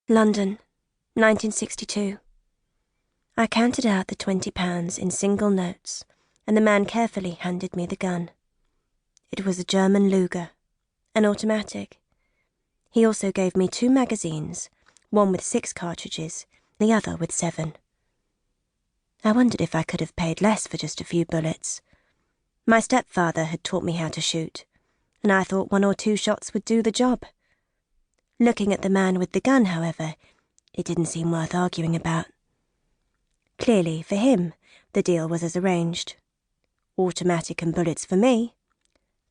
London, 1962. I counted out the £20 in single notes, and the man carefully handed me the gun. It was a German Luger, an automatic. He also gave me 2 magazines, one with 6 cartridges, the other with 7. I wondered if I could have paid less for just a few bullets. My stepfather had taught me how to shoot, and I thought 1 or 2 shots would do the job. Looking at the man with the gun, however, it didn't seem worth arguing about. Clearly, for him, the deal was as arranged. Automatic and bullets for me,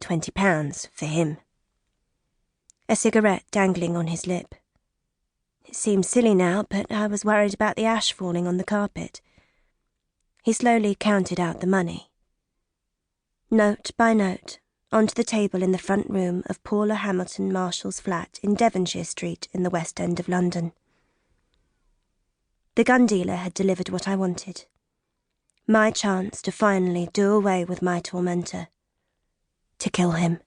£20 for him. A cigarette dangling on his lip. It seemed silly now, but I was worried about the ash falling on the carpet. He slowly counted out the money. Note by note, onto the table in the front room of Paula Hamilton Marshall's flat in Devonshire Street in the West End of London. The gun dealer had delivered what I wanted. My chance to finally do away with my tormentor. To kill him.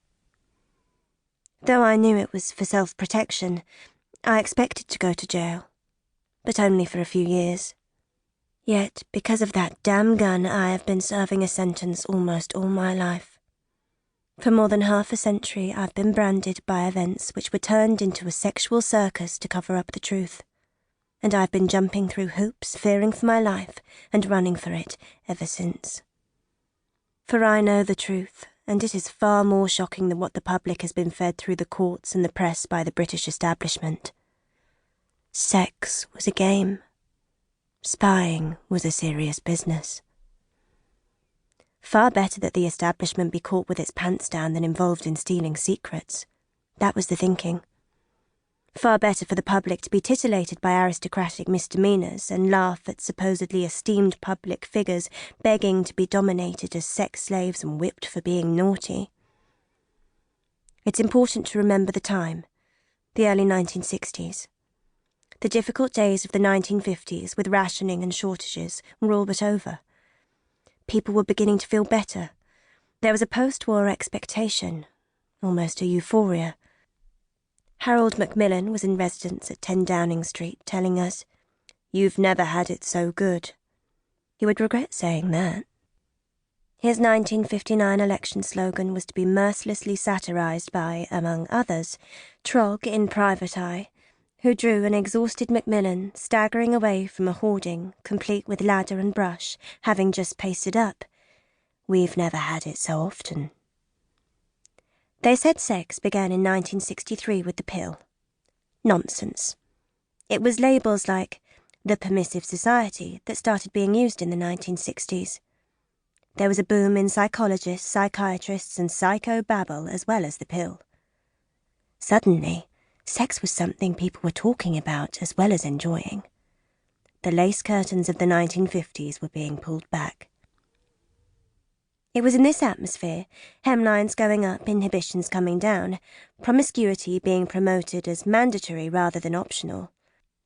Though I knew it was for self-protection, I expected to go to jail, but only for a few years. Yet, because of that damn gun, I have been serving a sentence almost all my life. For more than half a century, I've been branded by events which were turned into a sexual circus to cover up the truth. And I've been jumping through hoops, fearing for my life, and running for it ever since. For I know the truth, and it is far more shocking than what the public has been fed through the courts and the press by the British establishment. Sex was a game. Spying was a serious business. Far better that the establishment be caught with its pants down than involved in stealing secrets. That was the thinking. Far better for the public to be titillated by aristocratic misdemeanours and laugh at supposedly esteemed public figures begging to be dominated as sex slaves and whipped for being naughty. It's important to remember the time, the early 1960s. The difficult days of the 1950s with rationing and shortages were all but over. People were beginning to feel better. There was a post-war expectation, almost a euphoria. Harold Macmillan was in residence at 10 Downing Street, telling us, "You've never had it so good." He would regret saying that. His 1959 election slogan was to be mercilessly satirised by, among others, Trog in Private Eye, who drew an exhausted Macmillan staggering away from a hoarding, complete with ladder and brush, having just pasted up, "We've never had it so often." They said sex began in 1963 with the pill. Nonsense. It was labels like the permissive society that started being used in the 1960s. There was a boom in psychologists, psychiatrists, and psychobabble as well as the pill. Suddenly, sex was something people were talking about as well as enjoying. The lace curtains of the 1950s were being pulled back. It was in this atmosphere, hemlines going up, inhibitions coming down, promiscuity being promoted as mandatory rather than optional,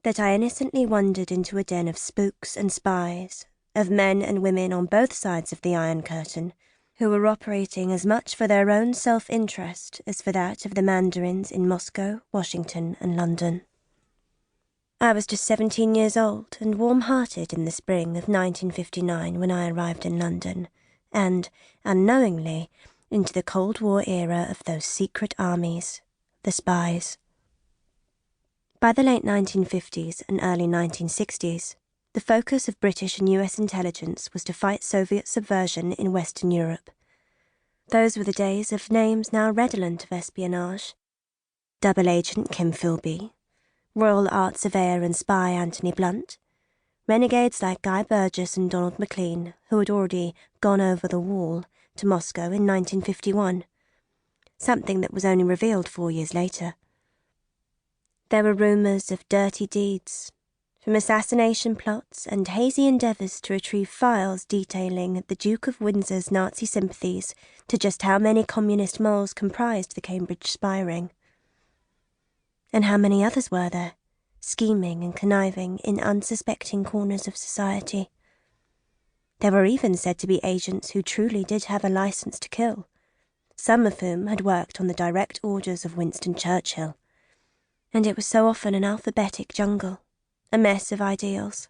that I innocently wandered into a den of spooks and spies, of men and women on both sides of the Iron Curtain, who were operating as much for their own self-interest as for that of the mandarins in Moscow, Washington, and London. I was just 17 years old and warm-hearted in the spring of 1959 when I arrived in London, and, unknowingly, into the Cold War era of those secret armies, the spies. By the late 1950s and early 1960s, the focus of British and US intelligence was to fight Soviet subversion in Western Europe. Those were the days of names now redolent of espionage. Double Agent Kim Philby, Royal Art Surveyor and Spy Anthony Blunt, renegades like Guy Burgess and Donald Maclean, who had already gone over the wall to Moscow in 1951, something that was only revealed 4 years later. There were rumours of dirty deeds, from assassination plots and hazy endeavours to retrieve files detailing the Duke of Windsor's Nazi sympathies to just how many communist moles comprised the Cambridge spy ring. And how many others were there, scheming and conniving in unsuspecting corners of society? There were even said to be agents who truly did have a licence to kill, some of whom had worked on the direct orders of Winston Churchill, And it was so often an alphabetic jungle, a mess of ideals.